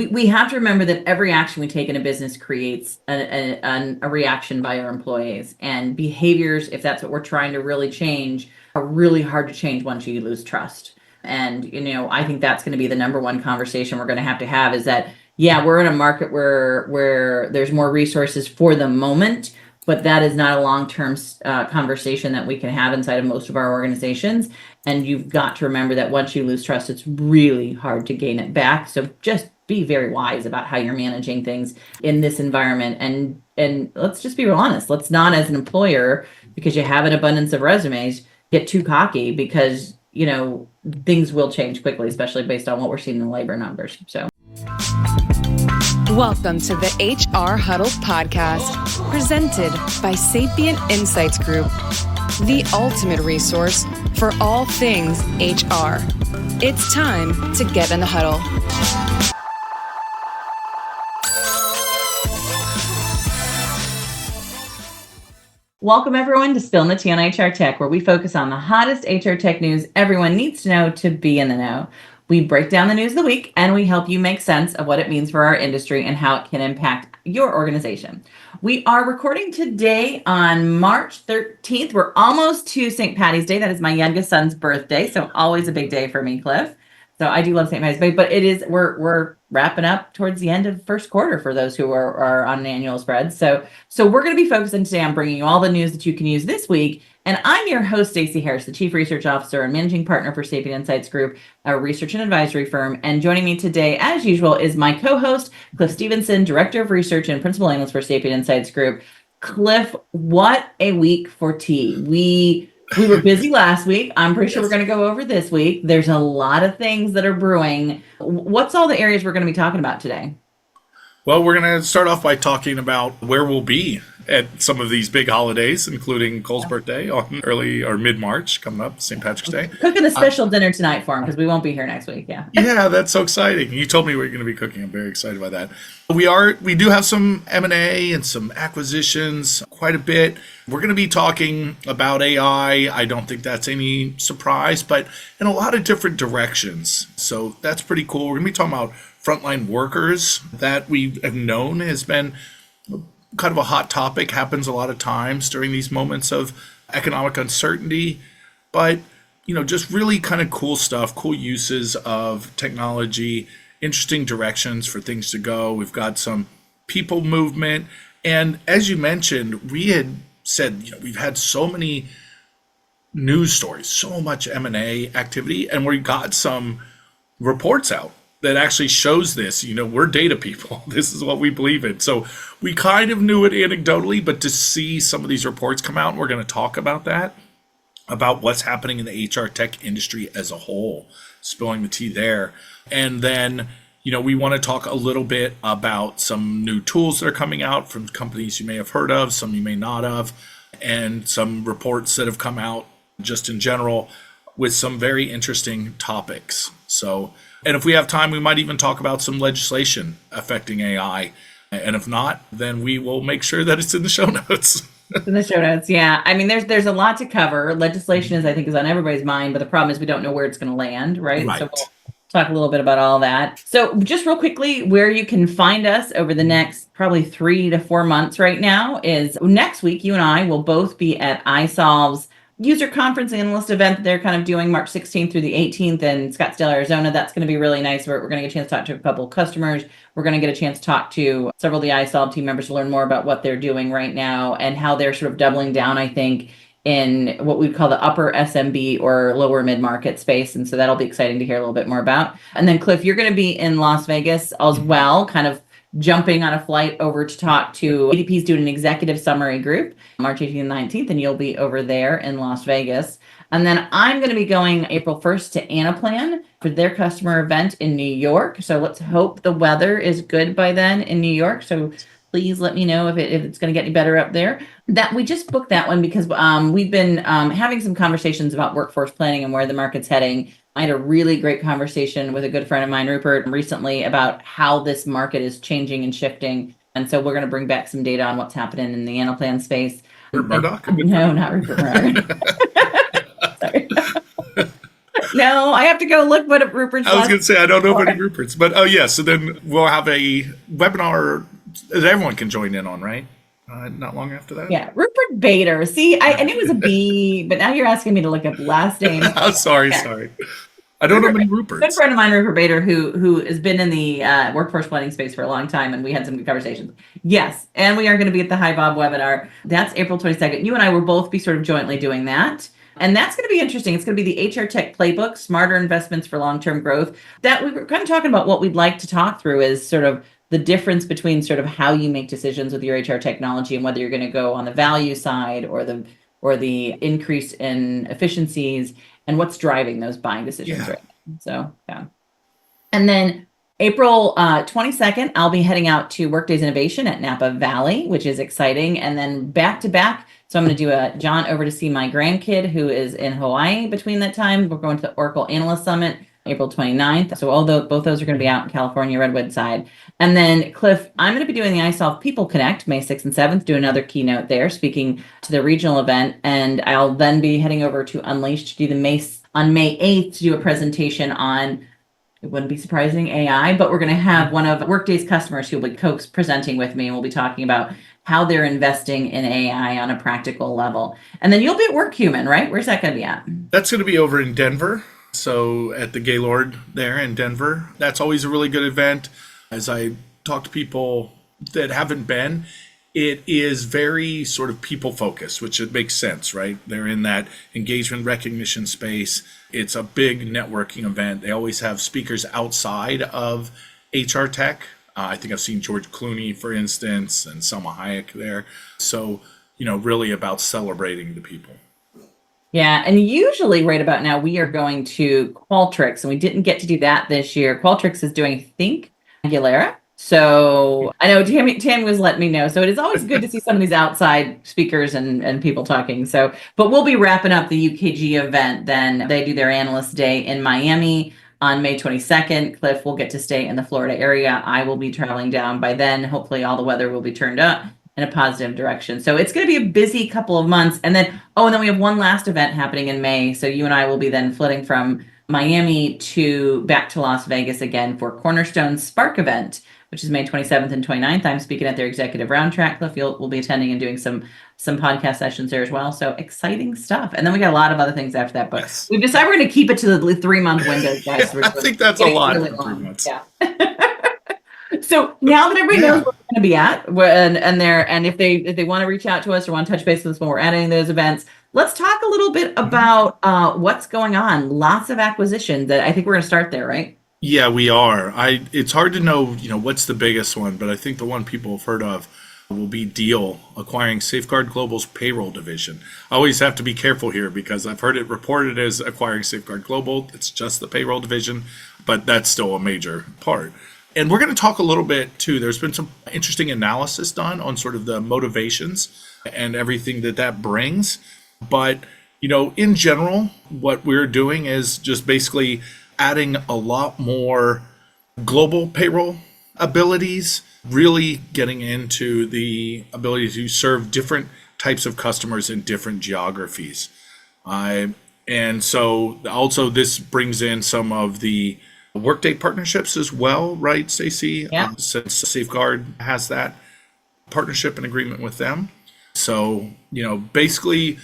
We have to remember that every action we take in a business creates a reaction by our employees, and behaviors, if that's what we're trying to really change, are really hard to change once you lose trust. And, I think that's going to be the number one conversation we're going to have is that, yeah, we're in a market where there's more resources for the moment, but that is not a long-term conversation that we can have inside of most of our organizations. And you've got to remember that once you lose trust, it's really hard to gain it back. So just be very wise about how you're managing things in this environment. And let's just be real honest. Let's not, as an employer, because you have an abundance of resumes, get too cocky, because, things will change quickly, especially based on what we're seeing in the labor numbers. So. Welcome to the HR Huddle podcast, presented by Sapient Insights Group, the ultimate resource for all things HR. It's time to get in the huddle. Welcome, everyone, to Spill the Tea on HR Tech, where we focus on the hottest HR tech news everyone needs to know to be in the know. We break down the news of the week, and we help you make sense of what it means for our industry and how it can impact your organization. We are recording today on March 13th. We're almost to St. Patty's Day. That is my youngest son's birthday, so always a big day for me, Cliff. So I do love St. Patty's Day, but we're wrapping up towards the end of first quarter for those who are on an annual spread. So we're going to be focusing today on bringing you all the news that you can use this week. And I'm your host, Stacey Harris, the Chief Research Officer and Managing Partner for Sapient Insights Group, a research and advisory firm. And joining me today, as usual, is my co-host, Cliff Stevenson, Director of Research and Principal Analyst for Sapient Insights Group. Cliff, what a week for tea. We were busy last week. I'm pretty sure we're going to go over this week. There's a lot of things that are brewing. What's all the areas we're going to be talking about today? Well, we're going to start off by talking about where we'll be at some of these big holidays, including Cole's birthday on early or mid-March coming up, St. Patrick's Day. Cooking a special dinner tonight for him because we won't be here next week. Yeah. Yeah, that's so exciting. You told me we were going to be cooking. I'm very excited by that. We do have some M&A and some acquisitions, quite a bit. We're going to be talking about AI. I don't think that's any surprise, but in a lot of different directions. So that's pretty cool. We're going to be talking about frontline workers that we have known has been kind of a hot topic, happens a lot of times during these moments of economic uncertainty, but just really kind of cool stuff, cool uses of technology, interesting directions for things to go. We've got some people movement, and as you mentioned, we had said we've had so many news stories, so much M&A activity, and we got some reports out that actually shows this. We're data people. This is what we believe in. So we kind of knew it anecdotally, but to see some of these reports come out, and we're going to talk about that, about what's happening in the HR tech industry as a whole, spilling the tea there. And then, we want to talk a little bit about some new tools that are coming out from companies you may have heard of, some you may not have, and some reports that have come out just in general with some very interesting topics. And if we have time, we might even talk about some legislation affecting AI. And if not, then we will make sure that it's in the show notes. In the show notes, yeah. I mean, there's a lot to cover. Legislation is on everybody's mind, but the problem is we don't know where it's going to land, right? Right. So we'll talk a little bit about all that. So just real quickly, where you can find us over the next probably 3 to 4 months right now is next week, you and I will both be at iSolve's user conference analyst event that they're kind of doing March 16th through the 18th in Scottsdale, Arizona. That's going to be really nice. We're going to get a chance to talk to a couple of customers. We're going to get a chance to talk to several of the iSolve team members to learn more about what they're doing right now and how they're sort of doubling down, I think, in what we'd call the upper SMB or lower mid-market space. And so that'll be exciting to hear a little bit more about. And then Cliff, you're going to be in Las Vegas as well, kind of jumping on a flight over to talk to ADP's doing an executive summary group, March 18th and 19th, and you'll be over there in Las Vegas. And then I'm going to be going April 1st to Anaplan for their customer event in New York. So let's hope the weather is good by then in New York. So please let me know if it's going to get any better up there. That we just booked that one because we've been having some conversations about workforce planning and where the market's heading. I had a really great conversation with a good friend of mine, Rupert, recently about how this market is changing and shifting. And so we're going to bring back some data on what's happening in the Anaplan space. Rupert Murdoch? No, not Rupert Murdoch. Sorry. No, I have to go look what Rupert's I was going to say, I don't know before. any Ruperts, but oh yeah. So then we'll have a webinar that everyone can join in on, right? Not long after that. Yeah, Rupert Bader. See, I knew it was a B, but now you're asking me to look up last name. Oh, sorry. I don't know many Good Ruperts. friend of mine, Rupert Bader, who has been in the workforce planning space for a long time, and we had some good conversations. Yes, and we are going to be at the Hi Bob webinar. That's April 22nd. You and I will both be sort of jointly doing that. And that's going to be interesting. It's going to be the HR Tech Playbook, Smarter Investments for Long-Term Growth. That we were kind of talking about what we'd like to talk through is sort of the difference between sort of how you make decisions with your HR technology and whether you're going to go on the value side or the increase in efficiencies and what's driving those buying decisions right now. So, yeah. And then April 22nd, I'll be heading out to Workdays Innovation at Napa Valley, which is exciting. And then back to back, so I'm going to do a jaunt over to see my grandkid who is in Hawaii between that time. We're going to the Oracle Analyst Summit, April 29th. So both those are going to be out in California, Redwood side. And then Cliff, I'm going to be doing the iSolve People Connect May 6th and 7th, do another keynote there, speaking to the regional event. And I'll then be heading over to Unleashed to do on May 8th to do a presentation on, it wouldn't be surprising, AI, but we're going to have one of Workday's customers who will be presenting with me, and we'll be talking about how they're investing in AI on a practical level. And then you'll be at WorkHuman, right? Where's that going to be at? That's going to be over in Denver. So at the Gaylord there in Denver. That's always a really good event. As I talk to people that haven't been, it is very sort of people focused, which it makes sense, right? They're in that engagement recognition space. It's a big networking event. They always have speakers outside of HR tech. I think I've seen George Clooney, for instance, and Selma Hayek there. So, really about celebrating the people. Yeah, and usually right about now we are going to Qualtrics, and we didn't get to do that this year. Qualtrics is doing, I think, Aguilera. So I know Tammy was letting me know. So it is always good to see some of these outside speakers and people talking. So, but we'll be wrapping up the UKG event. Then they do their analyst day in Miami on May 22nd. Cliff will get to stay in the Florida area. I will be traveling down by then. Hopefully all the weather will be turned up in a positive direction. So it's going to be a busy couple of months. And then we have one last event happening in May. So you and I will be then flitting from Miami back to Las Vegas again for Cornerstone's Spark event, which is May 27th and 29th. I'm speaking at their executive round track. Cliff will be attending and doing some podcast sessions there as well. So exciting stuff. And then we got a lot of other things after that. But Yes. we've decided we're going to keep it to the 3-month windows, guys. I think that's a lot really for 3 long. months. Yeah. So now that everybody knows where we're going to be at, and if they want to reach out to us or want to touch base with us when we're adding those events, let's talk a little bit about what's going on. Lots of acquisitions. That I think we're going to start there, right? Yeah, we are. It's hard to know, what's the biggest one, but I think the one people have heard of will be Deel acquiring Safeguard Global's payroll division. I always have to be careful here because I've heard it reported as acquiring Safeguard Global. It's just the payroll division, but that's still a major part. And we're going to talk a little bit too. There's been some interesting analysis done on sort of the motivations and everything that brings. But, in general, what we're doing is just basically adding a lot more global payroll abilities, really getting into the ability to serve different types of customers in different geographies. And so also this brings in some of the Workday partnerships as well, right, Stacey? Yeah. Since Safeguard has that partnership and agreement with them. So, basically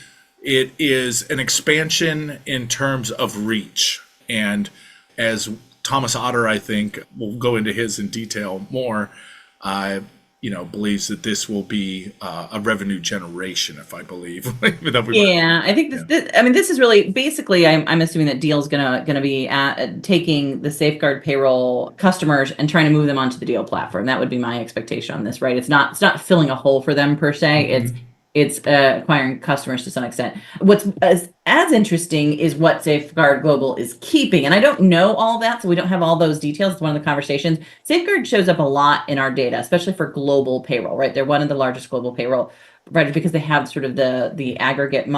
it is an expansion in terms of reach. And as Thomas Otter, I think, will go into his in detail more, believes that this will be a revenue generation, if I believe. Yeah, I think this is really basically. I'm assuming that Deel's gonna be taking the Safeguard payroll customers and trying to move them onto the Deel platform. That would be my expectation on this, right? It's not filling a hole for them per se. Mm-hmm. It's acquiring customers to some extent. What's as interesting is what Safeguard Global is keeping. And I don't know all that, so we don't have all those details. It's one of the conversations. Safeguard shows up a lot in our data, especially for global payroll, right? They're one of the largest global payroll providers because they have sort of the aggregating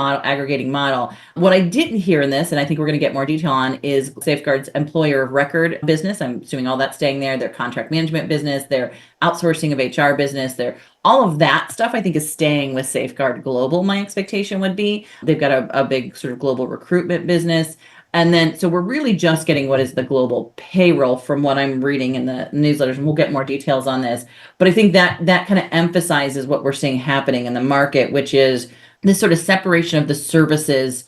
model. What I didn't hear in this, and I think we're going to get more detail on, is Safeguard's employer of record business. I'm assuming all that's staying there. Their contract management business, their outsourcing of HR business, all of that stuff I think is staying with Safeguard Global. My expectation would be they've got a big sort of global recruitment business. And then, so we're really just getting what is the global payroll from what I'm reading in the newsletters, and we'll get more details on this. But I think that kind of emphasizes what we're seeing happening in the market, which is this sort of separation of the services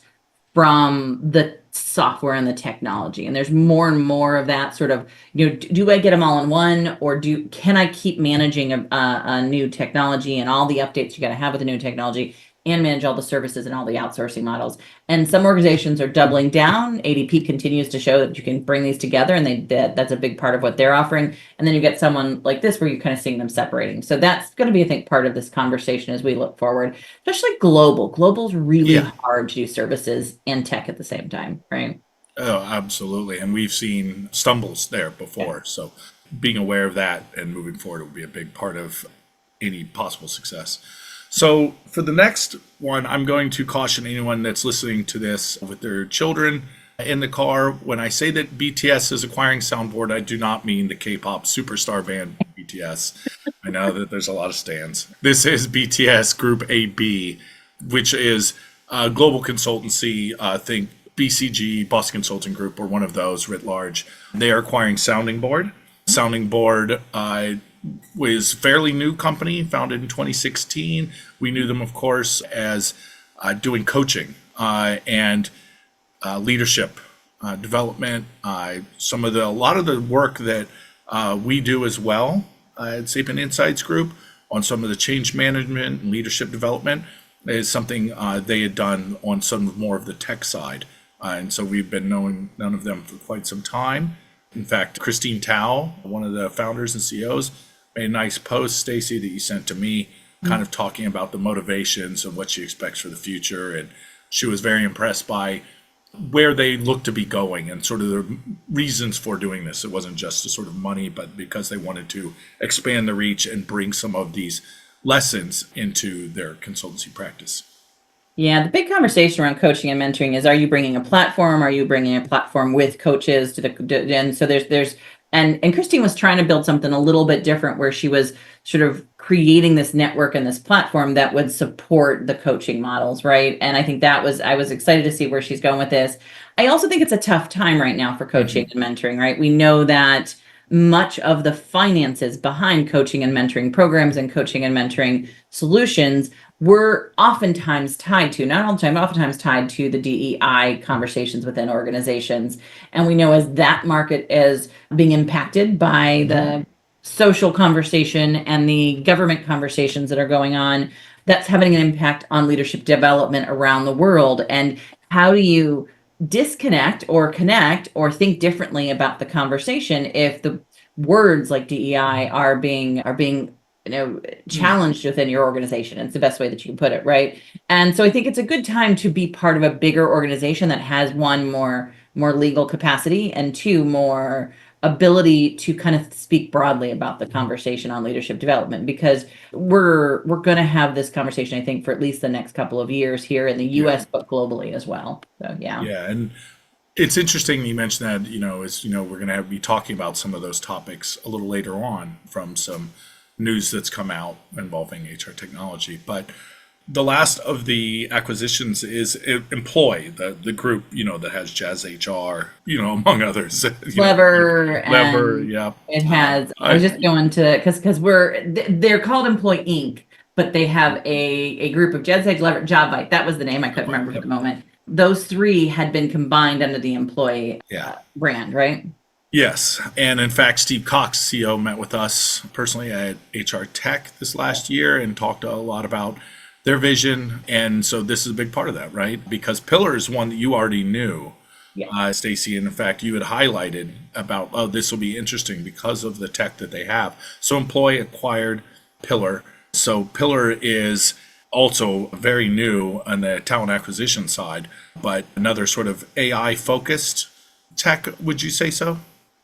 from the software and the technology. And there's more and more of that sort of, do I get them all in one, or can I keep managing a new technology and all the updates you got to have with the new technology, and manage all the services and all the outsourcing models? And some organizations are doubling down. ADP continues to show that you can bring these together, and that's a big part of what they're offering. And then you get someone like this where you're kind of seeing them separating. So that's going to be, I think, part of this conversation as we look forward, especially global. Global's really hard to do services and tech at the same time, right? Oh, absolutely. And we've seen stumbles there before. Yeah. So being aware of that and moving forward will be a big part of any possible success. So for the next one, I'm going to caution anyone that's listening to this with their children in the car. When I say that BTS is acquiring Soundboard, I do not mean the K-pop superstar band BTS. I know that there's a lot of stans. This is BTS Group AB, which is a global consultancy. Think BCG, Boston Consulting Group, or one of those writ large. They are acquiring Sounding Board. Sounding Board was a fairly new company, founded in 2016. We knew them, of course, as doing coaching and leadership development. A lot of the work that we do as well at Sapient Insights Group on some of the change management and leadership development is something they had done on some more of the tech side. And so we've been knowing none of them for quite some time. In fact, Christine Tao, one of the founders and CEOs, made a nice post, Stacey, that you sent to me, kind of talking about the motivations and what she expects for the future. And she was very impressed by where they look to be going and sort of the reasons for doing this. It wasn't just a sort of money, but because they wanted to expand the reach and bring some of these lessons into their consultancy practice. Yeah, the big conversation around coaching and mentoring is: are you bringing a platform? Are you bringing a platform with coaches and so there's and Christine was trying to build something a little bit different, where she was sort of creating this network and this platform that would support the coaching models, right? And I think I was excited to see where she's going with this. I also think it's a tough time right now for coaching and mentoring, right? We know that much of the finances behind coaching and mentoring programs and coaching and mentoring solutions were oftentimes tied to, not all the time, but oftentimes tied to the DEI conversations within organizations. And we know as that market is being impacted by the social conversation and the government conversations that are going on, that's having an impact on leadership development around the world. And how do you disconnect or connect or think differently about the conversation if the words like DEI are being challenged within your organization? It's the best way that you can put it, right? And so I think it's a good time to be part of a bigger organization that has, one, more legal capacity, and two, more ability to kind of speak broadly about the conversation on leadership development, because we're going to have this conversation, I think, for at least the next couple of years here in the US, but globally as well. So yeah. And it's interesting you mentioned that, we're going to be talking about some of those topics a little later on from some news that's come out involving HR technology. But the last of the acquisitions is Employ, the group, that has Jazz HR, among others. Clever. Yeah. It has. I was just going to, because they're called Employ Inc., but they have a group of Jazz HR, Jobvite. That was the name I couldn't remember at the moment. Those three had been combined under the Employ brand, right? Yes. And in fact, Steve Cox, CEO, met with us personally at HR Tech this last year and talked a lot about their vision. And so this is a big part of that, right? Because Pillar is one that you already knew, Stacey. And in fact, you had highlighted about, this will be interesting because of the tech that they have. So Employ acquired Pillar. So Pillar is also very new on the talent acquisition side, but another sort of AI focused tech, would you say so?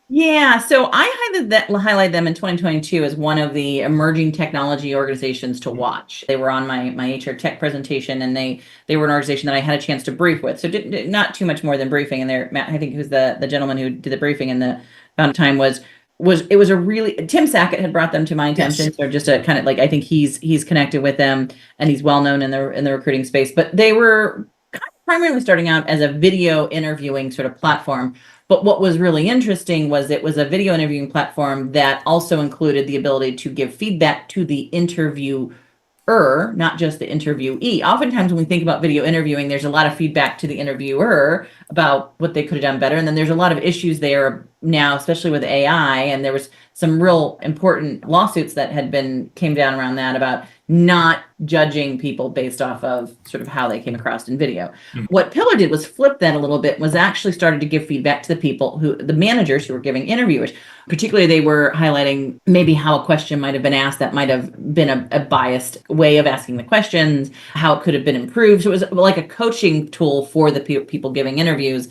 Yeah, so I highlighted them in 2022 as one of the emerging technology organizations to watch. They were on my HR Tech presentation, and they were an organization that I had a chance to brief with. So not too much more than briefing. And there, Matt, I think, who's the gentleman who did the briefing in the amount of time was a really, Tim Sackett had brought them to my attention. Yes. So just a kind of like, I think he's connected with them and he's well known in the recruiting space. But they were kind of primarily starting out as a video interviewing sort of platform. But what was really interesting was it was a video interviewing platform that also included the ability to give feedback to the interviewer, not just the interviewee. Oftentimes when we think about video interviewing, there's a lot of feedback to the interviewer about what they could have done better. And then there's a lot of issues there now, especially with AI. And there was some real important lawsuits that came down around that about not judging people based off of sort of how they came across in video. What Pillar did was flip that a little bit, was actually started to give feedback to the managers who were giving interviewers. Particularly, they were highlighting maybe how a question might have been asked that might have been a biased way of asking the questions, how it could have been improved. So it was like a coaching tool for the people giving interviews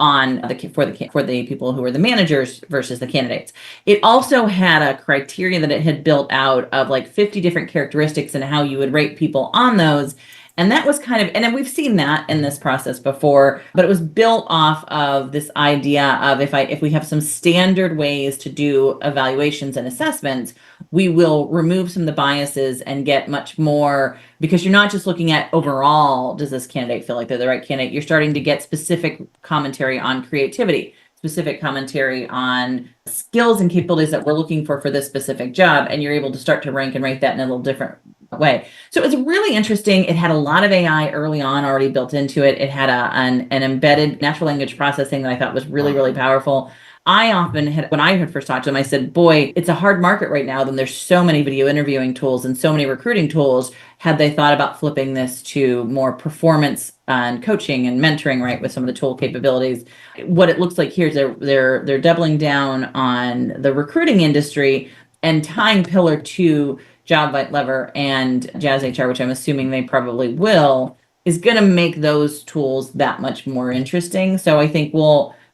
for the people who were the managers versus the candidates. It also had a criteria that it had built out of like 50 different characteristics and how you would rate people on those. And that was and then we've seen that in this process before, but it was built off of this idea of if we have some standard ways to do evaluations and assessments, we will remove some of the biases and get much more, because you're not just looking at overall, does this candidate feel like they're the right candidate? You're starting to get specific commentary on creativity, specific commentary on skills and capabilities that we're looking for this specific job. And you're able to start to rank and rate that in a little different way. So it's really interesting. It had a lot of AI early on already built into it. It had an embedded natural language processing that I thought was really, really powerful. I often when I had first talked to them, I said, boy, it's a hard market right now. Then there's so many video interviewing tools and so many recruiting tools. Had they thought about flipping this to more performance and coaching and mentoring, right, with some of the tool capabilities? What it looks like here is they're doubling down on the recruiting industry and tying Pillar to Job Lever and Jazz HR, which I'm assuming they probably will, is going to make those tools that much more interesting. So I think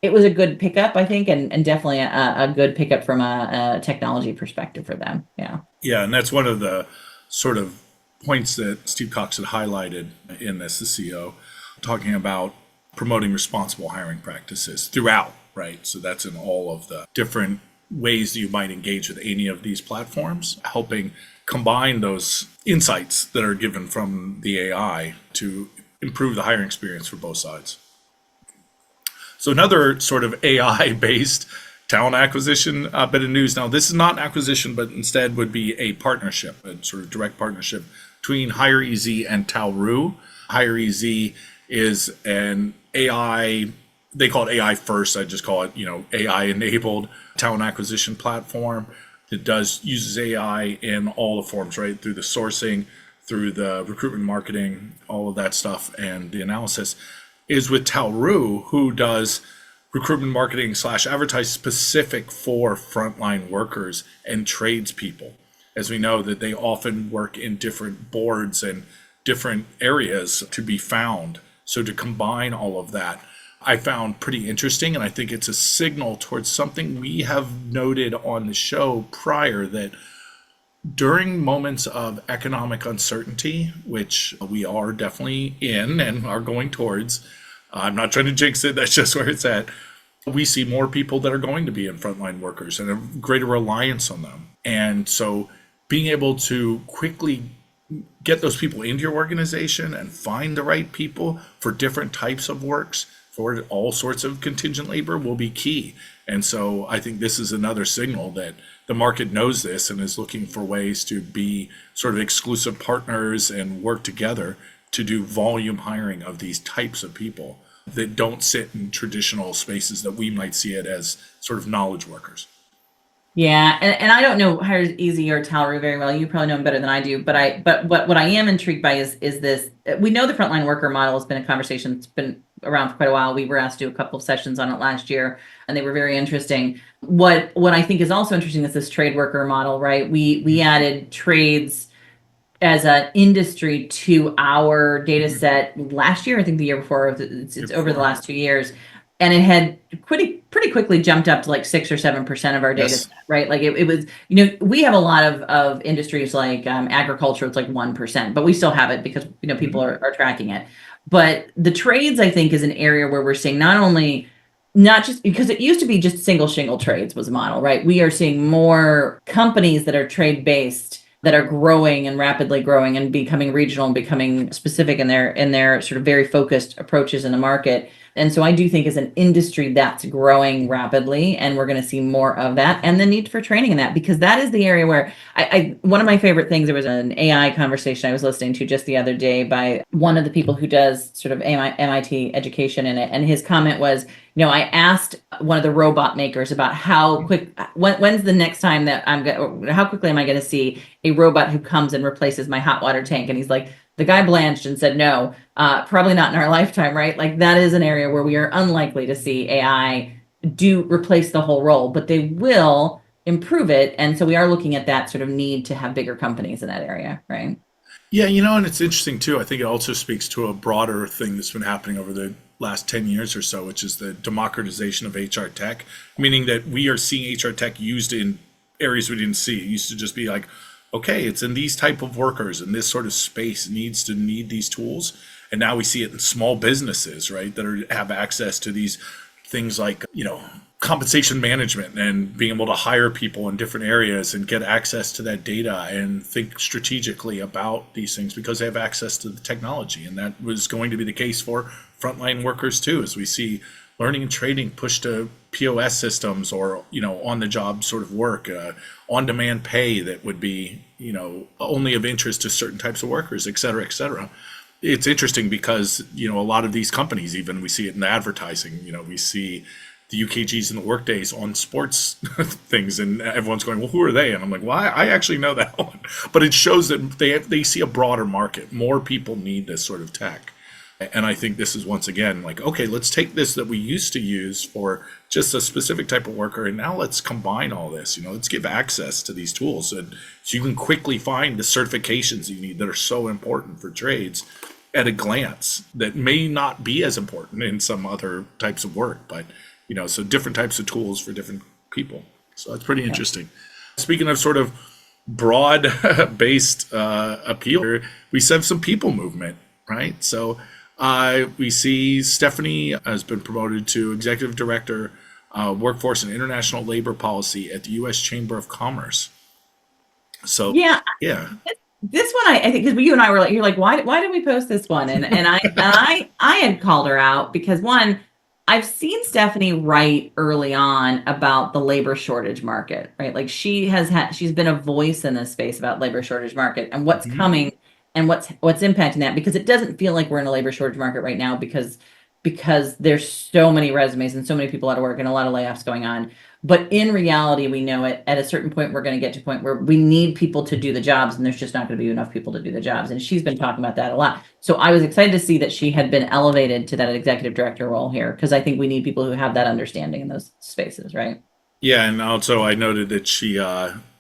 it was a good pickup, I think, and definitely a good pickup from a technology perspective for them. Yeah. Yeah, and that's one of the sort of points that Steve Cox had highlighted in this, the CEO, talking about promoting responsible hiring practices throughout, right? So that's in all of the different ways that you might engage with any of these platforms, helping combine those insights that are given from the AI to improve the hiring experience for both sides. So another sort of AI-based talent acquisition bit of news. Now, this is not an acquisition, but instead would be a partnership, a sort of direct partnership between hireEZ and Talroo. hireEZ is an AI, they call it AI first. I just call it, AI-enabled talent acquisition platform. It uses AI in all the forms, right? Through the sourcing, through the recruitment marketing, all of that stuff, and the analysis is with Talroo, who does recruitment marketing / advertise specific for frontline workers and tradespeople. As we know that they often work in different boards and different areas to be found. So to combine all of that, I found pretty interesting, and I think it's a signal towards something we have noted on the show prior, that during moments of economic uncertainty, which we are definitely in and are going towards, I'm not trying to jinx it, that's just where it's at, we see more people that are going to be in frontline workers and a greater reliance on them. And so being able to quickly get those people into your organization and find the right people for different types of works, for all sorts of contingent labor, will be key. And so I think this is another signal that the market knows this and is looking for ways to be sort of exclusive partners and work together to do volume hiring of these types of people that don't sit in traditional spaces that we might see it as sort of knowledge workers. Yeah, and I don't know hireEZ or Talroo very well. You probably know them better than I do. But what I am intrigued by is this. We know the frontline worker model has been a conversation that's been around for quite a while. We were asked to do a couple of sessions on it last year, and they were very interesting. What I think is also interesting is this trade worker model, right? We added trades as an industry to our data set last year. I think the year before. It's over the last 2 years. And it had pretty quickly jumped up to like 6 or 7% of our data set, right? Like it was, we have a lot of industries like agriculture, it's like 1%, but we still have it because, people are tracking it. But the trades, I think, is an area where we're seeing not just because it used to be just single shingle trades was a model, right? We are seeing more companies that are trade based that are growing and rapidly growing and becoming regional and becoming specific in their sort of very focused approaches in the market. And so I do think as an industry that's growing rapidly, and we're going to see more of that, and the need for training in that, because that is the area where one of my favorite things, there was an AI conversation I was listening to just the other day by one of the people who does sort of MIT education in it. And his comment was, I asked one of the robot makers about when's the next time that how quickly am I going to see a robot who comes and replaces my hot water tank? And he's like, the guy blanched and said, no, probably not in our lifetime, right? Like that is an area where we are unlikely to see AI do replace the whole role, but they will improve it. And so we are looking at that sort of need to have bigger companies in that area, right? Yeah, and it's interesting too. I think it also speaks to a broader thing that's been happening over the last 10 years or so, which is the democratization of HR tech, meaning that we are seeing HR tech used in areas we didn't see. It used to just be like, okay, it's in these type of workers and this sort of space need these tools. And now we see it in small businesses, right, that have access to these things like, compensation management and being able to hire people in different areas and get access to that data and think strategically about these things because they have access to the technology. And that was going to be the case for frontline workers too, as we see learning and training push to POS systems or, on the job sort of work, on demand pay that would be, only of interest to certain types of workers, et cetera, et cetera. It's interesting because, a lot of these companies, even we see it in the advertising, we see the UKGs and the Workdays on sports things, and everyone's going, well, who are they? And I'm like, well, I actually know that one. But it shows that they see a broader market. More people need this sort of tech. And I think this is once again like, okay, let's take this that we used to use for just a specific type of worker, and now let's combine all this. Let's give access to these tools, and so you can quickly find the certifications you need that are so important for trades at a glance that may not be as important in some other types of work, but so different types of tools for different people. So that's pretty interesting. Speaking of sort of broad-based appeal, we have some people movement, right? So we see Stephanie has been promoted to Executive Director, Workforce and International Labor Policy at the U.S. Chamber of Commerce. So yeah. This one, I think, because you and I were like, you're like, why did we post this one? And I had called her out because one, I've seen Stephanie write early on about the labor shortage market, right? Like she's been a voice in this space about labor shortage market and what's coming and what's impacting that, because it doesn't feel like we're in a labor shortage market right now because there's so many resumes and so many people out of work and a lot of layoffs going on. But in reality, we know it at a certain point, we're going to get to a point where we need people to do the jobs, and there's just not going to be enough people to do the jobs. And she's been talking about that a lot. So I was excited to see that she had been elevated to that executive director role here, because I think we need people who have that understanding in those spaces, right? Yeah, and also I noted that she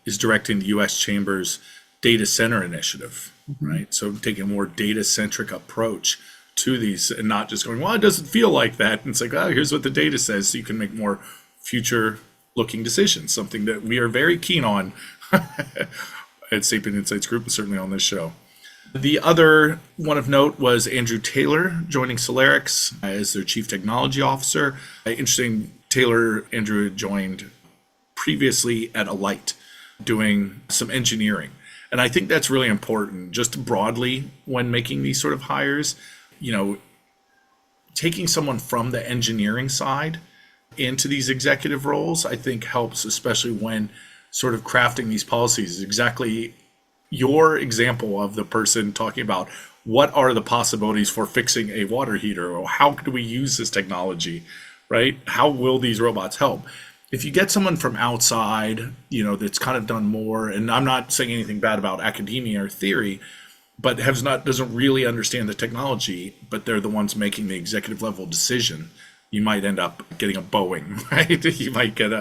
is directing the U.S. Chamber's data center initiative, right? So taking a more data-centric approach to these and not just going, well, it doesn't feel like that. And it's like, oh, here's what the data says, so you can make more future-looking decisions, something that we are very keen on at Sapient Insights Group and certainly on this show. The other one of note was Andrew Taylor joining SalaryIQ as their Chief Technology Officer. Interesting, Andrew had joined previously at Alight doing some engineering. And I think that's really important just broadly when making these sort of hires, taking someone from the engineering side into these executive roles, I think helps, especially when sort of crafting these policies. Exactly your example of the person talking about what are the possibilities for fixing a water heater, or how could we use this technology, right? How will these robots help? If you get someone from outside, that's kind of done more, and I'm not saying anything bad about academia or theory, but doesn't really understand the technology, but they're the ones making the executive level decision, you might end up getting a Boeing, right? You might get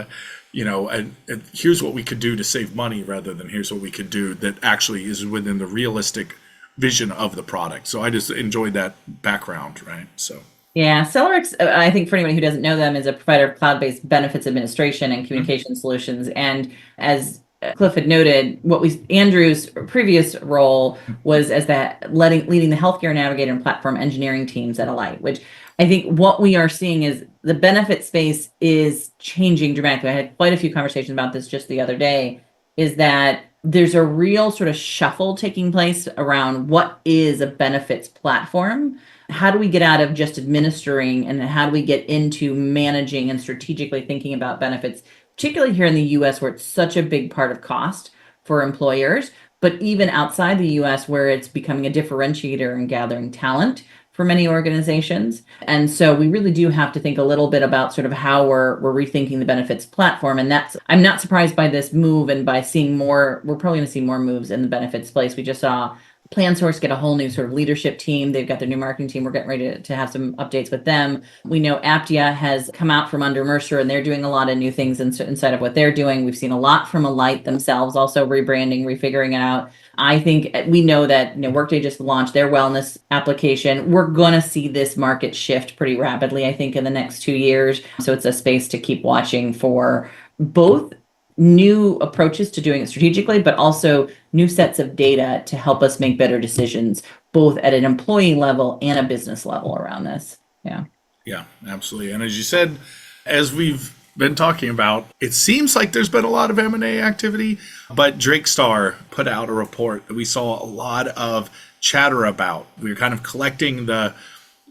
here's what we could do to save money rather than here's what we could do that actually is within the realistic vision of the product. So I just enjoyed that background, right? So. Yeah, SalaryIQ, I think for anyone who doesn't know them, is a provider of cloud-based benefits administration and communication solutions. And as Cliff had noted, Andrew's previous role was as leading the healthcare navigator and platform engineering teams at Alight, which I think what we are seeing is the benefit space is changing dramatically. I had quite a few conversations about this just the other day, is that there's a real sort of shuffle taking place around what is a benefits platform. How do we get out of just administering, and how do we get into managing and strategically thinking about benefits, particularly here in the US, where it's such a big part of cost for employers, but even outside the US, where it's becoming a differentiator in gathering talent for many organizations. And so we really do have to think a little bit about sort of how we're rethinking the benefits platform. And I'm not surprised by this move, and by seeing more, we're probably going to see more moves in the benefits place. We just saw PlanSource get a whole new sort of leadership team. They've got their new marketing team. We're getting ready to have some updates with them. We know Aptia has come out from under Mercer, and they're doing a lot of new things inside of what they're doing. We've seen a lot from Alight themselves, also rebranding, refiguring it out. I think we know that Workday just launched their wellness application. We're going to see this market shift pretty rapidly, I think, in the next 2 years. So it's a space to keep watching for both new approaches to doing it strategically, but also new sets of data to help us make better decisions, both at an employee level and a business level around this. Yeah. Yeah, absolutely. And as you said, as we've been talking about, it seems like there's been a lot of M&A activity, but Drake Star put out a report that we saw a lot of chatter about. We were kind of collecting the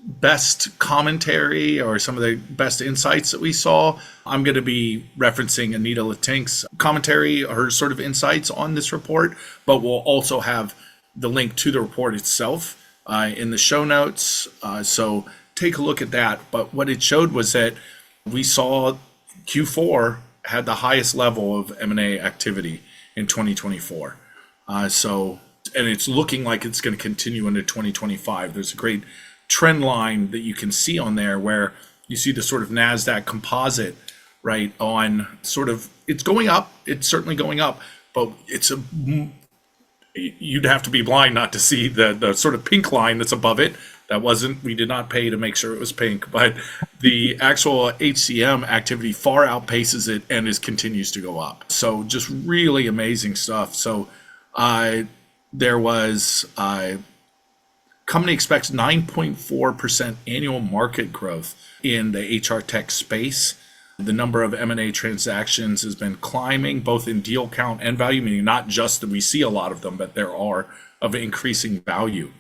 best commentary or some of the best insights that we saw. I'm going to be referencing Anita Latink's commentary, her sort of insights on this report, but we'll also have the link to the report itself in the show notes. So take a look at that. But what it showed was that we saw Q4 had the highest level of M&A activity in 2024. And it's looking like it's going to continue into 2025. There's a great trend line that you can see on there where you see the sort of NASDAQ composite, right, on sort of, it's going up, it's certainly going up, but you'd have to be blind not to see the sort of pink line that's above it. We did not pay to make sure it was pink, but the actual HCM activity far outpaces it and continues to go up. So just really amazing stuff. So there was, company expects 9.4% annual market growth in the HR tech space. The number of M&A transactions has been climbing, both in deal count and value, meaning not just that we see a lot of them, but there are of increasing value.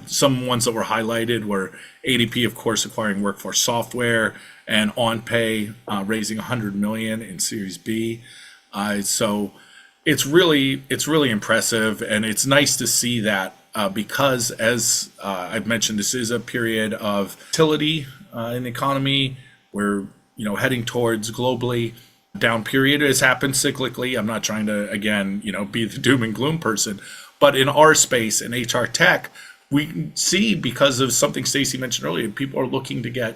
Some ones that were highlighted were ADP, of course, acquiring Workforce Software, and OnPay raising $100 million in Series B. So it's really impressive, and it's nice to see that because, as I've mentioned, this is a period of volatility in the economy. We're heading towards globally down period. It has happened cyclically. I'm not trying to again be the doom and gloom person, but in our space in HR tech, we see, because of something Stacey mentioned earlier, people are looking to get,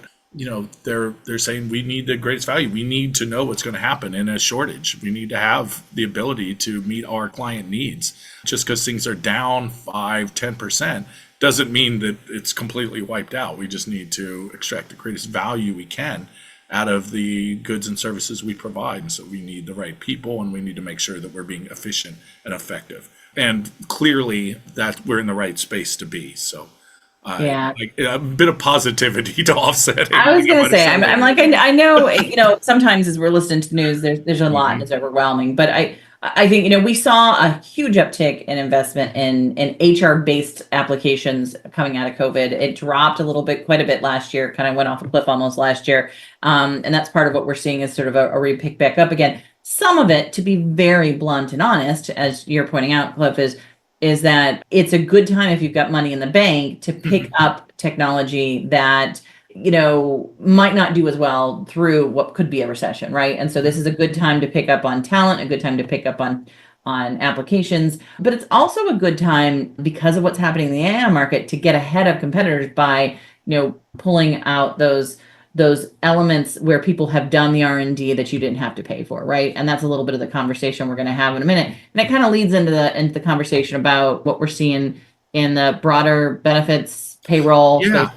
they're saying we need the greatest value. We need to know what's going to happen in a shortage. We need to have the ability to meet our client needs. Just because things are down 5-10% doesn't mean that it's completely wiped out. We just need to extract the greatest value we can out of the goods and services we provide. And so we need the right people, and we need to make sure that we're being efficient and effective. And clearly that we're in the right space to be. So yeah, a bit of positivity to offset it. I was going to say, I'm like, I know, sometimes as we're listening to the news, there's a lot and it's overwhelming, but I think, we saw a huge uptick in investment in HR based applications coming out of COVID. It dropped quite a bit last year, kind of went off a cliff almost last year. And that's part of what we're seeing is sort of a re-pick back up again. Some of it, to be very blunt and honest, as you're pointing out, Cliff, is that it's a good time if you've got money in the bank to pick up technology that, might not do as well through what could be a recession, right? And so this is a good time to pick up on talent, a good time to pick up on applications, but it's also a good time, because of what's happening in the AI market, to get ahead of competitors by, pulling out those elements where people have done the R&D that you didn't have to pay for, right? And that's a little bit of the conversation we're going to have in a minute. And it kind of leads into the conversation about what we're seeing in the broader benefits payroll space,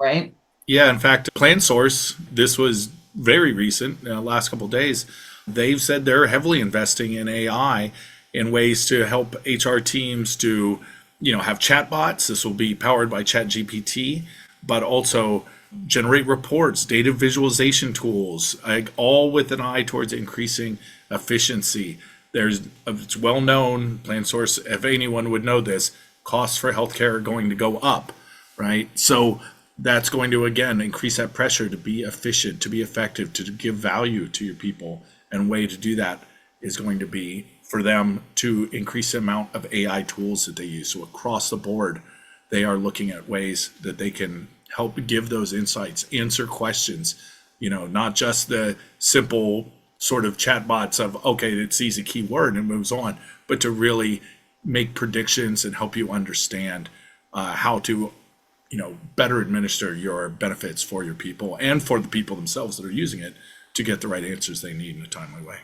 right? Yeah, in fact, PlanSource, this was very recent, last couple of days, they've said they're heavily investing in AI in ways to help HR teams to, have chatbots. This will be powered by ChatGPT, but also generate reports, data visualization tools, all with an eye towards increasing efficiency. It's well known, PlanSource, if anyone would know this, costs for healthcare are going to go up, right? So that's going to, again, increase that pressure to be efficient, to be effective, to give value to your people. And way to do that is going to be for them to increase the amount of AI tools that they use. So across the board, they are looking at ways that they can help give those insights, answer questions, not just the simple sort of chatbots of, okay, it sees a keyword and moves on, but to really make predictions and help you understand how to, better administer your benefits for your people and for the people themselves that are using it to get the right answers they need in a timely way.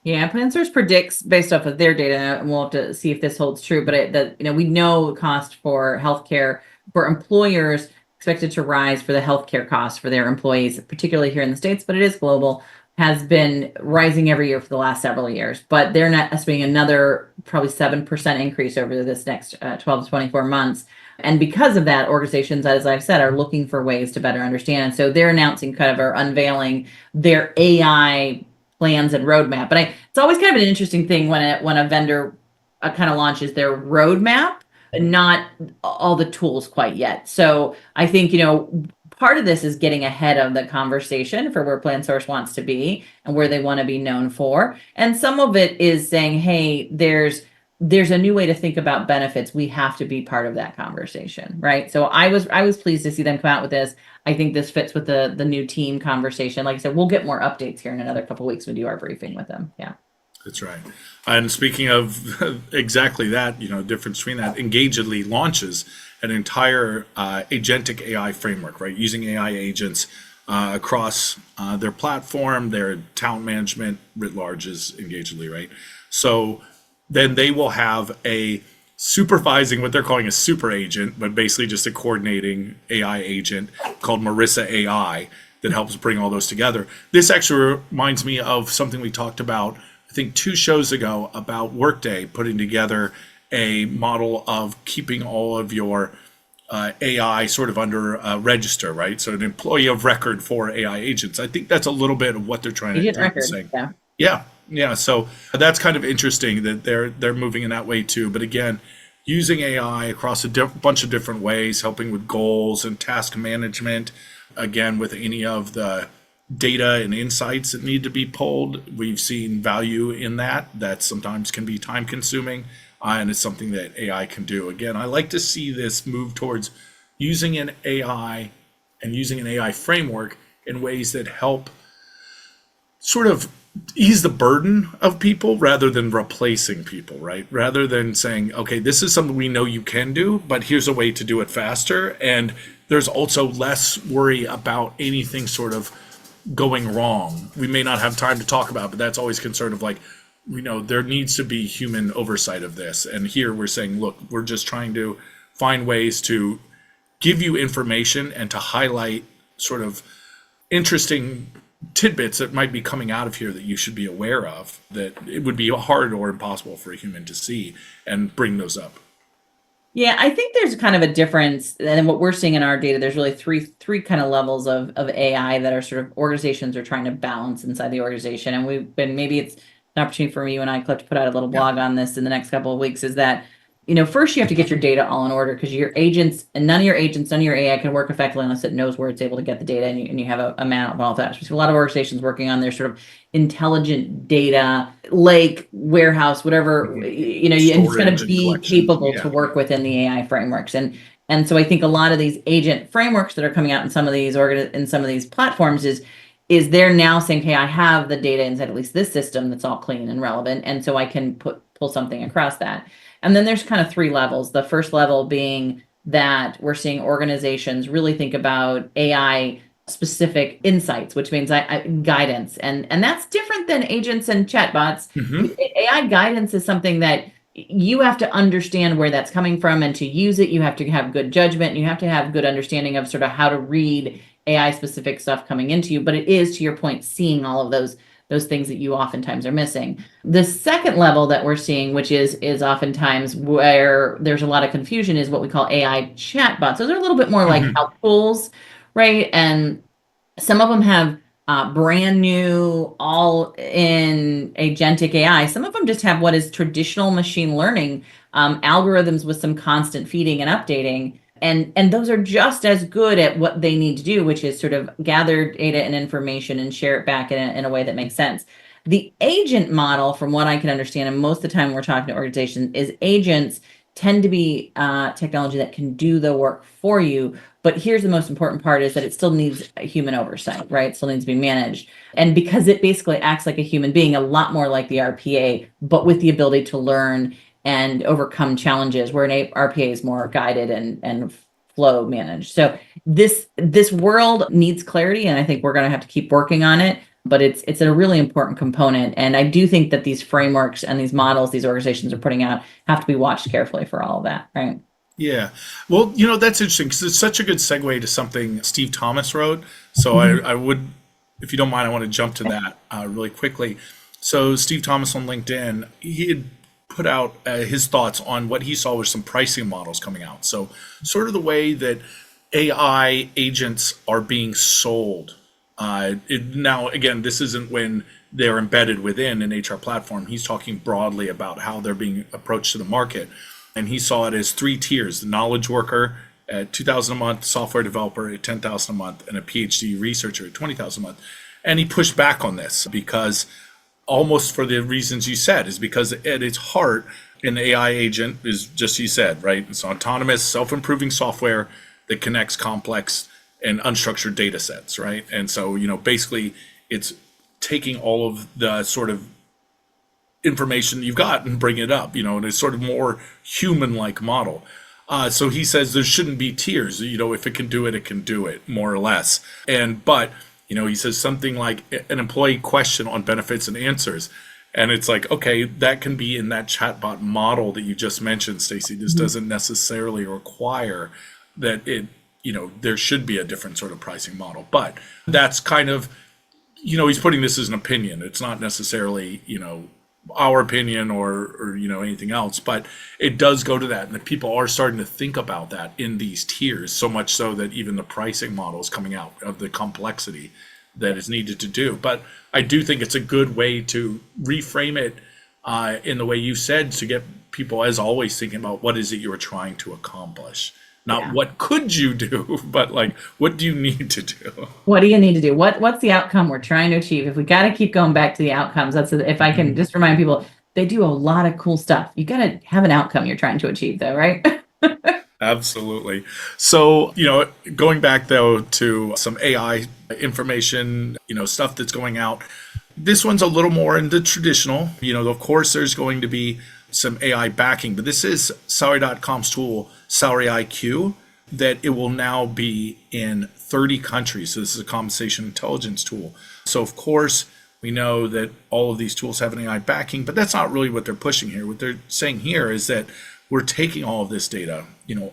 Yeah, PlanSource predicts based off of their data, and we'll have to see if this holds true. But we know cost for healthcare for employers expected to rise for the healthcare costs for their employees, particularly here in the States, but it is global, has been rising every year for the last several years. But they're not estimating another probably 7% increase over this next 12 to 24 months. And because of that, organizations, as I've said, are looking for ways to better understand. And so they're announcing or unveiling their AI plans and roadmap. But it's always kind of an interesting thing when a vendor kind of launches their roadmap, not all the tools quite yet. So I think, part of this is getting ahead of the conversation for where PlanSource wants to be and where they want to be known for. And some of it is saying, hey, there's a new way to think about benefits. We have to be part of that conversation, right? So I was pleased to see them come out with this. I think this fits with the new team conversation. Like I said, we'll get more updates here in another couple of weeks. We do our briefing with them. Yeah. That's right. And speaking of exactly that, difference between that, Engagedly launches an entire agentic AI framework, right? Using AI agents across their platform, their talent management writ large is Engagedly, right? So then they will have a supervising, what they're calling a super agent, but basically just a coordinating AI agent called Marissa AI that helps bring all those together. This actually reminds me of something we talked about, I think 2 shows ago, about Workday putting together a model of keeping all of your AI sort of under register, right? So an employee of record for AI agents. I think that's a little bit of what they're trying to do. Yeah. So that's kind of interesting that they're moving in that way too. But again, using AI across a bunch of different ways, helping with goals and task management. Again, with any of the data and insights that need to be pulled, we've seen value in that. That sometimes can be time consuming, and it's something that AI can do. Again, I like to see this move towards using an AI and using an AI framework in ways that help sort of ease the burden of people rather than replacing people, right? Rather than saying, okay, this is something we know you can do, but here's a way to do it faster. And there's also less worry about anything sort of going wrong. We may not have time to talk about, but that's always concern of like, there needs to be human oversight of this. And here we're saying, look, we're just trying to find ways to give you information and to highlight sort of interesting tidbits that might be coming out of here that you should be aware of, that it would be hard or impossible for a human to see, and bring those up. Yeah, I think there's kind of a difference, and what we're seeing in our data, there's really three kind of levels of AI that are sort of organizations are trying to balance inside the organization. And maybe it's an opportunity for you and I, Cliff, to put out a little blog on this in the next couple of weeks, is that first you have to get your data all in order, because your agents, and none of your AI can work effectively unless it knows where it's able to get the data, and you have a map of all of that. So a lot of organizations working on their sort of intelligent data lake, warehouse, whatever, and it's going to be capable to work within the AI frameworks. And so I think a lot of these agent frameworks that are coming out in some of these platforms is they're now saying, hey, I have the data inside at least this system that's all clean and relevant, and so I can pull something across that. And then there's kind of 3 levels. The first level being that we're seeing organizations really think about AI specific insights, which means guidance. And that's different than agents and chatbots. Mm-hmm. AI guidance is something that you have to understand where that's coming from, and to use it, you have to have good judgment. And you have to have good understanding of sort of how to read AI specific stuff coming into you. But it is, to your point, seeing all of those things that you oftentimes are missing. The second level that we're seeing, which is oftentimes where there's a lot of confusion, is what we call AI chatbots. So they're a little bit more like help tools, right? And some of them have brand new, all in agentic AI. Some of them just have what is traditional machine learning algorithms with some constant feeding and updating. And those are just as good at what they need to do, which is sort of gather data and information and share it back in a way that makes sense. The agent model, from what I can understand, and most of the time we're talking to organizations, is agents tend to be technology that can do the work for you. But here's the most important part is that it still needs a human oversight, right? It still needs to be managed. And because it basically acts like a human being, a lot more like the RPA, but with the ability to learn and overcome challenges, where an RPA is more guided and flow managed. So this world needs clarity, and I think we're going to have to keep working on it. But it's a really important component. And I do think that these frameworks and these models these organizations are putting out have to be watched carefully for all of that, right? Yeah. Well, that's interesting because it's such a good segue to something Steve Thomas wrote. So I would, if you don't mind, I want to jump to that really quickly. So Steve Thomas on LinkedIn, he had put out his thoughts on what he saw were some pricing models coming out. So sort of the way that AI agents are being sold. Now, again, this isn't when they're embedded within an HR platform. He's talking broadly about how they're being approached to the market. And he saw it as 3 tiers: the knowledge worker at $2,000 a month, software developer at $10,000 a month, and a PhD researcher at $20,000 a month. And he pushed back on this because, almost for the reasons you said, is because at its heart, an AI agent is just, you said, right? It's autonomous, self-improving software that connects complex and unstructured data sets, right? And so, basically it's taking all of the sort of information you've got and bringing it up, and it's sort of more human-like model. So he says there shouldn't be tiers. If it can do it, it can do it, more or less. But he says something like an employee question on benefits and answers. And it's like, okay, that can be in that chatbot model that you just mentioned, Stacey. This doesn't necessarily require that it, there should be a different sort of pricing model. But that's kind of, he's putting this as an opinion. It's not necessarily, our opinion or anything else, but it does go to that. And the people are starting to think about that in these tiers, so much so that even the pricing model is coming out of the complexity that is needed to do. But I do think it's a good way to reframe it in the way you said, to get people, as always, thinking about what is it you're trying to accomplish. Not what could you do, but like, what do you need to do? What do you need to do? What's the outcome we're trying to achieve? If we got to keep going back to the outcomes, if I can just remind people, they do a lot of cool stuff. You got to have an outcome you're trying to achieve, though, right? Absolutely. So, going back though to some AI information, stuff that's going out. This one's a little more in the traditional. Of course, there's going to be some AI backing, but this is Salary.com's tool, SalaryIQ, that it will now be in 30 countries. So this is a compensation intelligence tool. So of course, we know that all of these tools have an AI backing, but that's not really what they're pushing here. What they're saying here is that we're taking all of this data,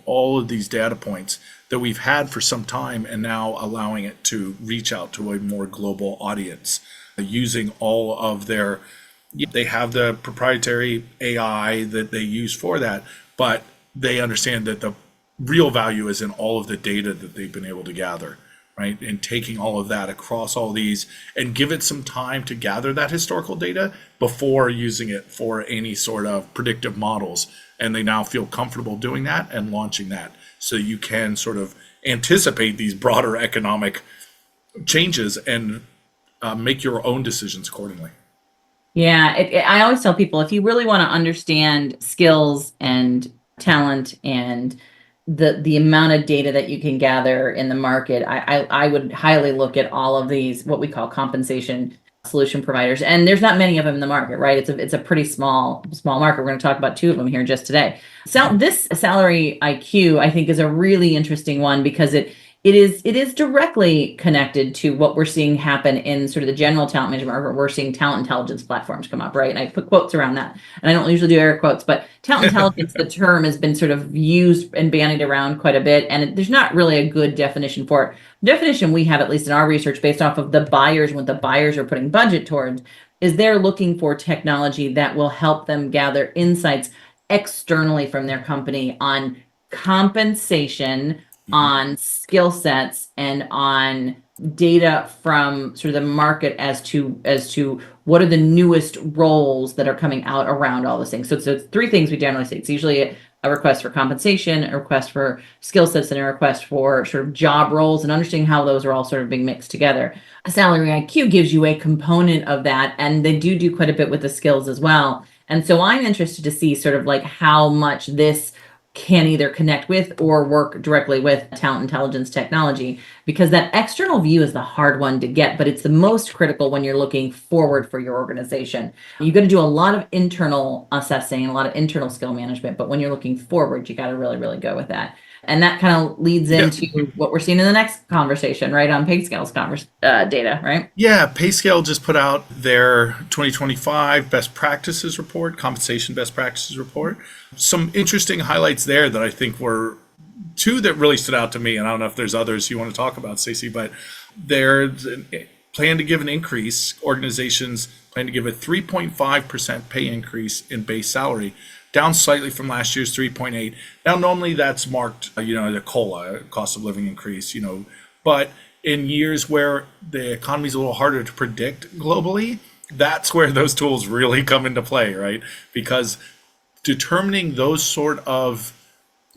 all of these data points that we've had for some time, and now allowing it to reach out to a more global audience using all of their. They have the proprietary AI that they use for that, but they understand that the real value is in all of the data that they've been able to gather, right? And taking all of that across all these and give it some time to gather that historical data before using it for any sort of predictive models. And they now feel comfortable doing that and launching that. So you can sort of anticipate these broader economic changes and make your own decisions accordingly. Yeah, I always tell people, if you really want to understand skills and talent and the amount of data that you can gather in the market, I would highly look at all of these, what we call compensation solution providers. And there's not many of them in the market, right? It's a pretty small market. We're going to talk about 2 of them here just today. So this SalaryIQ, I think, is a really interesting one because it is directly connected to what we're seeing happen in sort of the general talent management market. We're seeing talent intelligence platforms come up, right? And I put quotes around that. And I don't usually do air quotes, but talent intelligence, the term has been sort of used and bandied around quite a bit. And there's not really a good definition for it. The definition we have, at least in our research, based off of the buyers, what the buyers are putting budget towards, is they're looking for technology that will help them gather insights externally from their company on compensation, on skill sets, and on data from sort of the market as to what are the newest roles that are coming out around all those things. So it's three things we generally see. It's usually a request for compensation, a request for skill sets, and a request for sort of job roles, and understanding how those are all sort of being mixed together. SalaryIQ gives you a component of that, and they do quite a bit with the skills as well. And so I'm interested to see sort of like how much this can either connect with or work directly with talent intelligence technology, because that external view is the hard one to get, but it's the most critical when you're looking forward for your organization. You're going to do a lot of internal assessing, a lot of internal skill management, but when you're looking forward, you got to really, really go with that. And that kind of leads into what we're seeing in the next conversation, right? On Payscales data, right? Yeah, Payscale just put out their 2025 best practices report, compensation best practices report. Some interesting highlights there that I think were two that really stood out to me. And I don't know if there's others you want to talk about, Stacey, but there's a plan to give an increase. Organizations plan to give a 3.5% pay increase in base salary, down slightly from last year's 3.8. Now, normally that's marked, the COLA, cost of living increase, but in years where the economy is a little harder to predict globally, that's where those tools really come into play, right? Because determining those sort of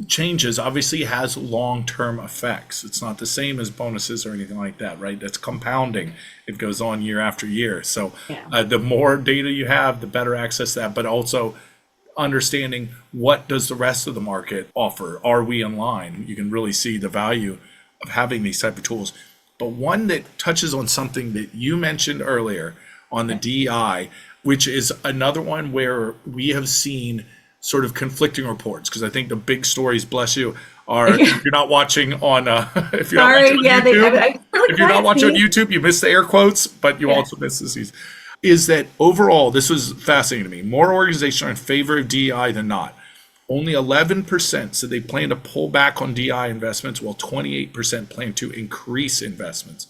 changes obviously has long-term effects. It's not the same as bonuses or anything like that, right? That's compounding. It goes on year after year. So the more data you have, the better access to that, but also understanding what does the rest of the market offer. Are we in line? You can really see the value of having these type of tools. But one that touches on something that you mentioned earlier on the DEI, which is another one where we have seen sort of conflicting reports, because I think the big stories, bless you, are if you're not watching on if you're not watching on YouTube, you missed the air quotes, but you also missed this. Is that overall, this was fascinating to me, more organizations are in favor of DEI than not. Only 11% said they plan to pull back on DEI investments, while 28% plan to increase investments.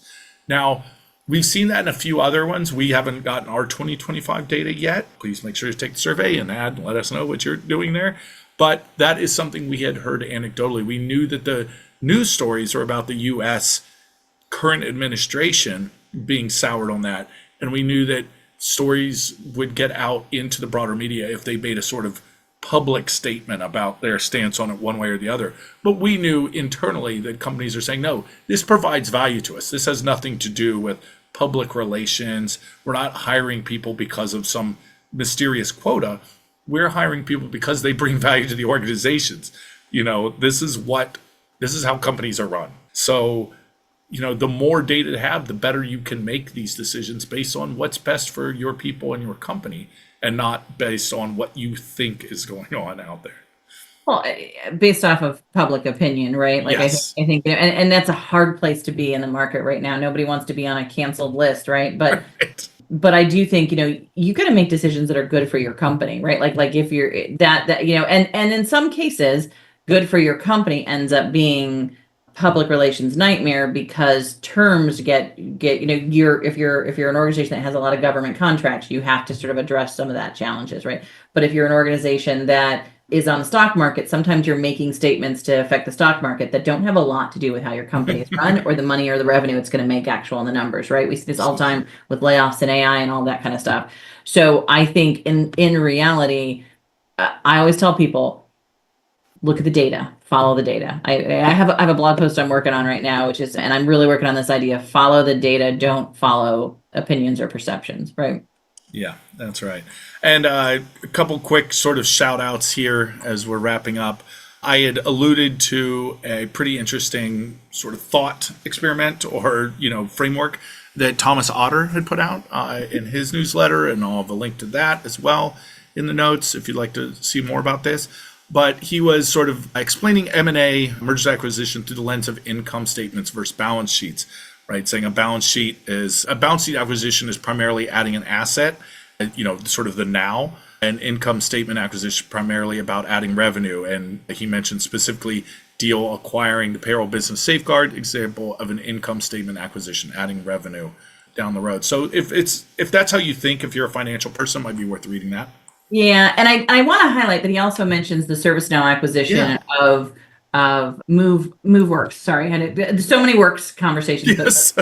Now, we've seen that in a few other ones. We haven't gotten our 2025 data yet. Please make sure to take the survey and let us know what you're doing there. But that is something we had heard anecdotally. We knew that the news stories are about the U.S. current administration being soured on that. And we knew that stories would get out into the broader media if they made a sort of public statement about their stance on it one way or the other. But we knew internally that companies are saying, no, this provides value to us. This has nothing to do with public relations. We're not hiring people because of some mysterious quota. We're hiring people because they bring value to the organizations. This is how companies are run. So the more data to have, the better you can make these decisions based on what's best for your people and your company, and not based on what you think is going on out there. Well, based off of public opinion, right? Like yes. I think, and that's a hard place to be in the market right now. Nobody wants to be on a canceled list, right? But but I do think, you got to make decisions that are good for your company, right? Like if you're that and in some cases, good for your company ends up being public relations nightmare, because terms get if you're an organization that has a lot of government contracts, you have to sort of address some of that challenges, right? But if you're an organization that is on the stock market, sometimes you're making statements to affect the stock market that don't have a lot to do with how your company is run or the money or the revenue it's going to make actual in the numbers, right? We see this all the time with layoffs and AI and all that kind of stuff. So I think in reality, I always tell people, look at the data, follow the data. I have a blog post I'm working on right now, and I'm really working on this idea: follow the data, don't follow opinions or perceptions, right? Yeah, that's right. And a couple quick sort of shout outs here as we're wrapping up. I had alluded to a pretty interesting sort of thought experiment or, framework that Thomas Otter had put out in his newsletter, and I'll have a link to that as well in the notes if you'd like to see more about this. But he was sort of explaining M&A, mergers acquisition, through the lens of income statements versus balance sheets, right? Saying a balance sheet acquisition is primarily adding an asset, sort of the now, and income statement acquisition primarily about adding revenue. And he mentioned specifically Deel acquiring the payroll business Safeguard, example of an income statement acquisition, adding revenue down the road. So if that's how you think, if you're a financial person, it might be worth reading that. Yeah, and I want to highlight that he also mentions the ServiceNow acquisition of of MoveWorks. Sorry, I had so many works conversations. Yes.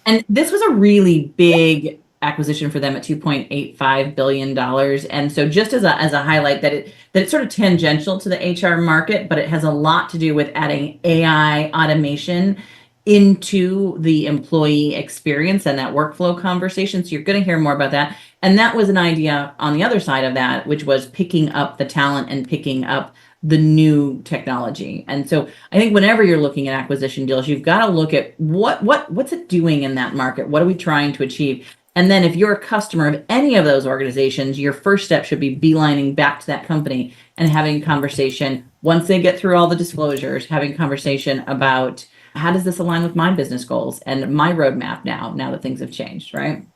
And this was a really big acquisition for them at $2.85 billion. And so just as a highlight that it's sort of tangential to the HR market, but it has a lot to do with adding AI automation into the employee experience and that workflow conversation. So you're going to hear more about that. And that was an idea on the other side of that, which was picking up the talent and picking up the new technology. And so I think whenever you're looking at acquisition deals, you've got to look at what's it doing in that market? What are we trying to achieve? And then if you're a customer of any of those organizations, your first step should be beelining back to that company and having a conversation once they get through all the disclosures, having a conversation about how does this align with my business goals and my roadmap now that things have changed, right?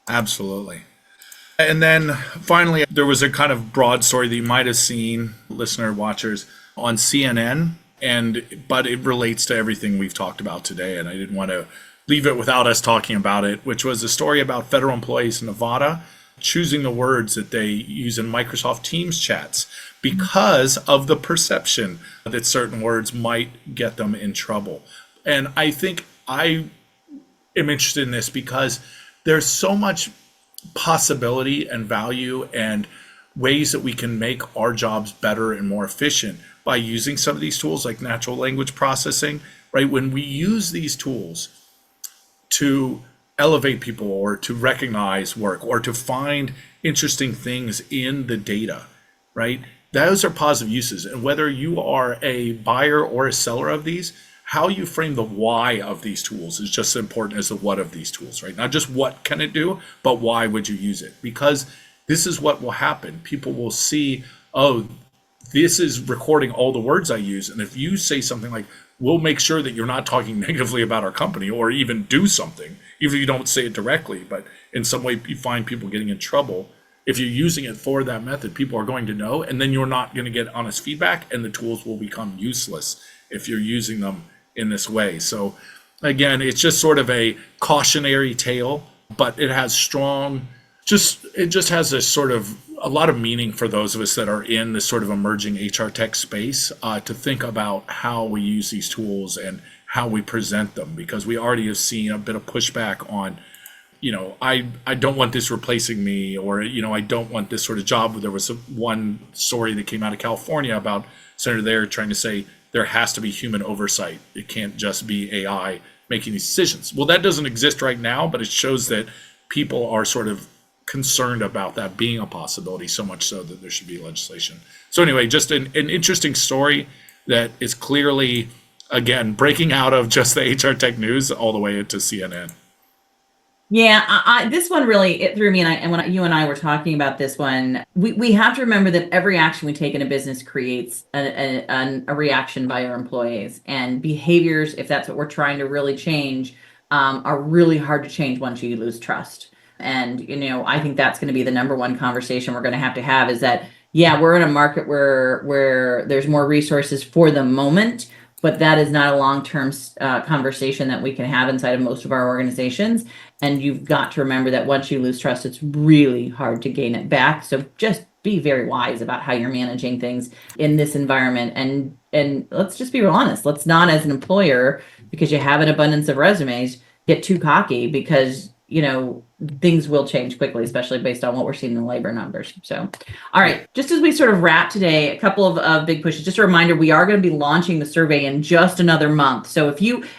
Absolutely. And then finally, there was a kind of broad story that you might have seen, listener watchers, on CNN, but it relates to everything we've talked about today, and I didn't want to leave it without us talking about it, which was a story about federal employees in Nevada choosing the words that they use in Microsoft Teams chats because of the perception that certain words might get them in trouble. And I think I am interested in this because there's so much possibility and value and ways that we can make our jobs better and more efficient by using some of these tools like natural language processing, right? When we use these tools to elevate people or to recognize work or to find interesting things in the data, right? Those are positive uses. And whether you are a buyer or a seller of these, how you frame the why of these tools is just as important as the what of these tools, right? Not just what can it do, but why would you use it? Because this is what will happen. People will see, oh, this is recording all the words I use. And if you say something like, we'll make sure that you're not talking negatively about our company or even do something, even if you don't say it directly, but in some way you find people getting in trouble. If you're using it for that method, people are going to know, and then you're not going to get honest feedback, and the tools will become useless if you're using them in this way. So again, it's just sort of a cautionary tale, but it has it just has a lot of meaning for those of us that are in this sort of emerging HR tech space to think about how we use these tools and how we present them, because we already have seen a bit of pushback on, I don't want this replacing me, or, I don't want this sort of job. There was one story that came out of California about senator there trying to say there has to be human oversight. It can't just be AI making these decisions. Well, that doesn't exist right now, but it shows that people are sort of concerned about that being a possibility, so much so that there should be legislation. So anyway, just an interesting story that is clearly, again, breaking out of just the HR tech news all the way into CNN. Yeah, this one really, it threw me. And when you and I were talking about this one, we have to remember that every action we take in a business creates a reaction by our employees, and behaviors, if that's what we're trying to really change, are really hard to change once you lose trust. And, I think that's going to be the number one conversation we're going to have is that, yeah, we're in a market where there's more resources for the moment, but that is not a long-term conversation that we can have inside of most of our organizations. And you've got to remember that once you lose trust, it's really hard to gain it back. So just be very wise about how you're managing things in this environment. And let's just be real honest. Let's not, as an employer, because you have an abundance of resumes, get too cocky, because, things will change quickly, especially based on what we're seeing in the labor numbers. So, all right, just as we sort of wrap today, a couple of big pushes. Just a reminder, we are going to be launching the survey in just another month. So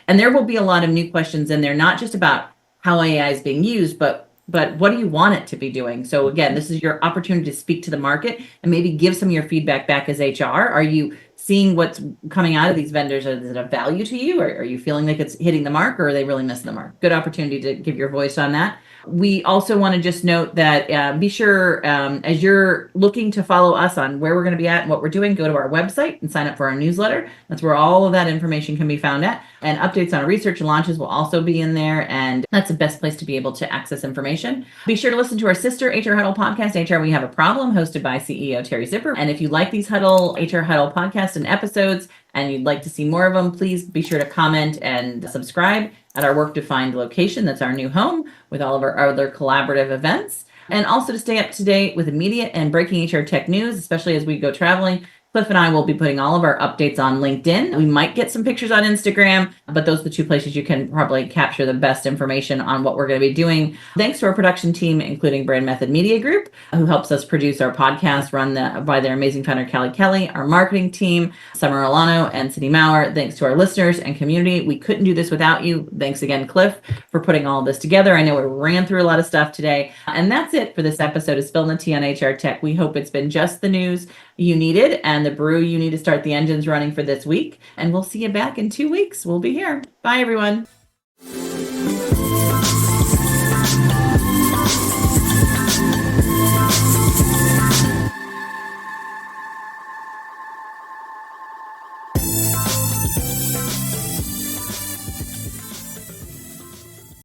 and there will be a lot of new questions in there, not just about how AI is being used, but what do you want it to be doing? So again, this is your opportunity to speak to the market and maybe give some of your feedback back as HR. Are you seeing what's coming out of these vendors? Is it of value to you? Or are you feeling like it's hitting the mark, or are they really missing the mark? Good opportunity to give your voice on that. We also want to just note that be sure, as you're looking to follow us on where we're going to be at and what we're doing, go to our website and sign up for our newsletter. That's where all of that information can be found at. And updates on research and launches will also be in there. And that's the best place to be able to access information. Be sure to listen to our sister HR Huddle podcast, HR We Have a Problem, hosted by CEO Terry Zipper. And if you like these HR Huddle podcasts and episodes, and you'd like to see more of them, please be sure to comment and subscribe at our work-defined location. That's our new home with all of our other collaborative events. And also to stay up to date with immediate and breaking HR tech news, especially as we go traveling, Cliff and I will be putting all of our updates on LinkedIn. We might get some pictures on Instagram, but those are the two places you can probably capture the best information on what we're going to be doing. Thanks to our production team, including Brand Method Media Group, who helps us produce our podcast, run by their amazing founder, Kelly, our marketing team, Summer Alano and Cindy Maurer. Thanks to our listeners and community. We couldn't do this without you. Thanks again, Cliff, for putting all this together. I know we ran through a lot of stuff today. And that's it for this episode of Spilling the Tea on HR Tech. We hope it's been just the news you needed and the brew you need to start the engines running for this week. And we'll see you back in 2 weeks. We'll be here. Bye, everyone.